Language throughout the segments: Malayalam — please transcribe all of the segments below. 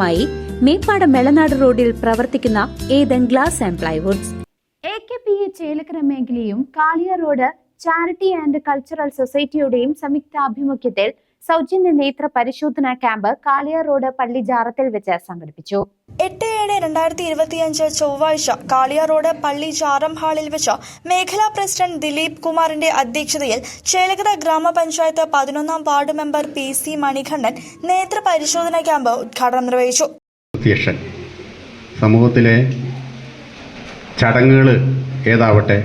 സേവനങ്ങളുമായി മേപ്പാടം മെളനാട് റോഡിൽ പ്രവർത്തിക്കുന്ന Ethan glass and plywoods. AKPA Chelakkara മേഖലയും Kaliya road charity and cultural സൊസൈറ്റിയുടെയും സംയുക്താഭിമുഖ്യത്തിൽ സൗജന്യ നേത്ര പരിശോധനാ ക്യാമ്പ് കാളിയ റോഡ് പള്ളി ജാറത്തിൽ വെച്ച് സംഘടിപ്പിച്ചു. 8/7/2025 ചൊവ്വാഴ്ച കാളിയ റോഡ് പള്ളി ജാറം ഹാളിൽ വെച്ച് മേഖലാ പ്രസിഡന്റ് ദിലീപ് കുമാറിന്റെ അധ്യക്ഷതയിൽ ചേലക്കര ഗ്രാമപഞ്ചായത്ത് 11-ാം വാർഡ് മെമ്പർ PC മണികണ്ഠൻ നേത്ര പരിശോധനാ ക്യാമ്പ് ഉദ്ഘാടനം നിർവഹിച്ചു. സമൂഹത്തിലെ ചടങ്ങുകൾ ഏതാവട്ടെ,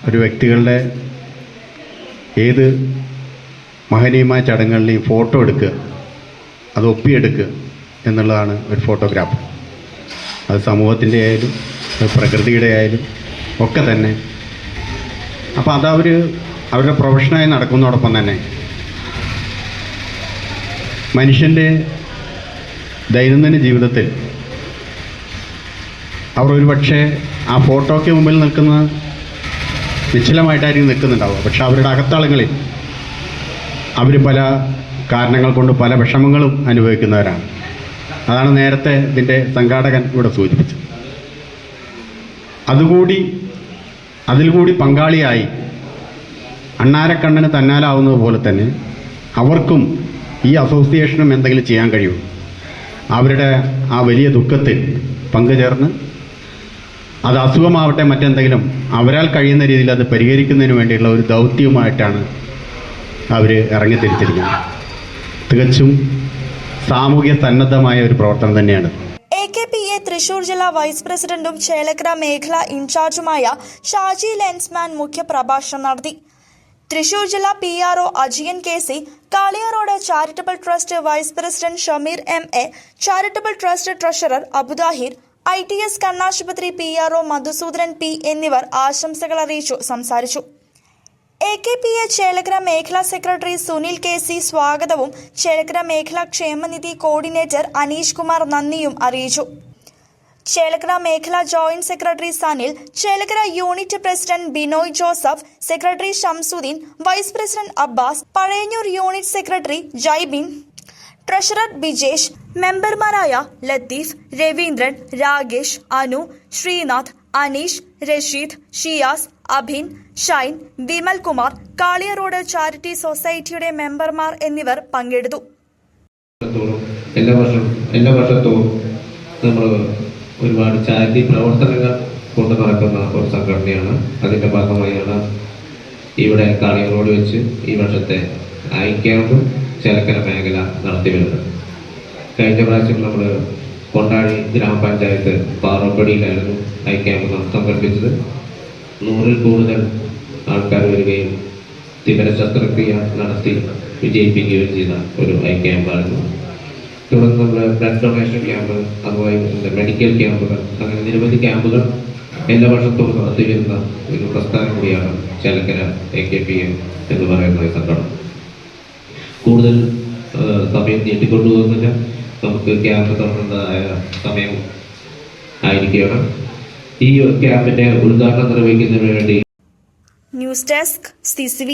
ഒരു വ്യക്തികളുടെ ഏത് മഹനീയമായ ചടങ്ങുകളിലെയും ഫോട്ടോ എടുക്കുക, അത് ഒപ്പിയെടുക്കുക എന്നുള്ളതാണ് ഒരു ഫോട്ടോഗ്രാഫ്. അത് സമൂഹത്തിൻ്റെ ആയാലും പ്രകൃതിയുടെ ആയാലും ഒക്കെ തന്നെ. അപ്പോൾ അത് അവരുടെ പ്രൊഫഷനായി നടക്കുന്നതോടൊപ്പം തന്നെ മനുഷ്യൻ്റെ ദൈനംദിന ജീവിതത്തിൽ അവർ ഒരു പക്ഷേ ആ ഫോട്ടോയ്ക്ക് മുമ്പിൽ നിൽക്കുന്ന നിശ്ചലമായിട്ടായിരിക്കും നിൽക്കുന്നുണ്ടാവുക. പക്ഷെ അവരുടെ അകത്തളങ്ങളിൽ അവർ പല കാരണങ്ങൾ കൊണ്ട് പല വിഷമങ്ങളും അനുഭവിക്കുന്നവരാണ്. അതാണ് നേരത്തെ ഇതിൻ്റെ സംഘാടകൻ ഇവിടെ സൂചിപ്പിച്ചത്. അതിൽ കൂടി പങ്കാളിയായി അണ്ണാരക്കണ്ണന് തന്നാലാവുന്നത് പോലെ തന്നെ അവർക്കും ഈ അസോസിയേഷനും എന്തെങ്കിലും ചെയ്യാൻ കഴിയും. അവരുടെ ആ വലിയ ദുഃഖത്തിൽ പങ്കുചേർന്ന് അത് അസുഖമാവട്ടെ മറ്റെന്തെങ്കിലും അവരാൽ കഴിയുന്ന രീതിയിൽ അത് പരിഹരിക്കുന്നതിന് വേണ്ടിയുള്ള ഒരു ദൗത്യവുമായിട്ടാണ് അവർ ഇറങ്ങിത്തിരിച്ചിരിക്കുന്നത്. തികച്ചും സാമൂഹ്യ സന്നദ്ധമായ ഒരു പ്രവർത്തനം തന്നെയാണ്. AKPA തൃശൂർ ജില്ലാ വൈസ് പ്രസിഡന്റും ചേലക്കര മേഖല ഇൻചാർജുമായ ഷാജി ലെൻസ്മാൻ മുഖ്യപ്രഭാഷണം നടത്തി. തൃശൂർ ജില്ലാ PRO Ajiyan KC, Kaliya road charitable trust vice president Shameer MA, charitable trust treasurer Abudahir, ITS കണ്ണാശുപത്രി PRO മധുസൂദനൻ P എന്നിവർ ആശംസകൾ അറിയിച്ചു സംസാരിച്ചു. AKPA ചേലക്കര മേഖലാ സെക്രട്ടറി സുനിൽ KC സ്വാഗതവും ചേലക്കര മേഖലാ ക്ഷേമനിധി കോർഡിനേറ്റർ അനീഷ് കുമാർ നന്ദിയും അറിയിച്ചു. ചേലക്കര മേഖലാ joint secretary Sanil, Chelakkara unit president Binoy Joseph, secretary Shamsuddin, vice president Abbas, Pazhayannur unit secretary Jaibin, treasurer Bijesh, മെമ്പർമാരായ ലത്തീഫ്, രവീന്ദ്രൻ, രാകേഷ്, അനു, ശ്രീനാഥ്, അനീഷ്, റഷീദ്, ഷിയാസ്, അഭിൻ, ഷൈൻ, വിമൽ കുമാർ, കാളിയ റോഡ് ചാരിറ്റി സൊസൈറ്റിയുടെ മെമ്പർമാർ എന്നിവർ പങ്കെടുത്തു. എല്ലാ വർഷവും നമ്മൾ ഒരുപാട് ചാരിറ്റി പ്രവർത്തനങ്ങൾ കൊണ്ടു നടക്കുന്ന ഒരു സംഘടനയാണ്. അതിൻ്റെ ഭാഗമായാണ് ഇവിടെ കാളിയ റോഡ് വെച്ച് ഈ വർഷത്തെ ഐ ക്യാമ്പ് ചേലക്കര മേഖല നടത്തി വരുന്നത്. കഴിഞ്ഞ പ്രാവശ്യം നമ്മൾ കൊണ്ടാഴി ഗ്രാമപഞ്ചായത്ത് പാറപ്പടിയിലായിരുന്നു ഐ ക്യാമ്പ് സംഘടിപ്പിച്ചത്. 100-ൽ കൂടുതൽ ആൾക്കാർ വരികയും തിമിര ശസ്ത്രക്രിയ നടത്തി വിജയിപ്പിക്കുകയും ചെയ്ത ഒരു ഐ ക്യാമ്പായിരുന്നു. തുടർന്ന് നമ്മൾ ബ്ലഡ് ഡൊണേഷൻ ക്യാമ്പ്, അതുപോലെ മെഡിക്കൽ ക്യാമ്പുകൾ, അങ്ങനെ നിരവധി ക്യാമ്പുകൾ എല്ലാ വർഷത്തോടും നടത്തി വരുന്ന ഒരു പ്രസ്ഥാനം കൂടിയാണ് ചേലക്കര AKPA എന്ന് പറയുന്ന സംഘടന. കൂടുതൽ സമയം നീട്ടിക്കൊണ്ടുപോകുന്നില്ല, നമുക്ക് ക്യാമ്പ് തുടങ്ങുന്നതായ സമയം ആയിരിക്കുകയാണ്. ഈ ക്യാമ്പിന്റെ ഉദ്ഘാടനം നിർവഹിക്കുന്നതിന് വേണ്ടി ന്യൂസ് ഡെസ്ക് CCV.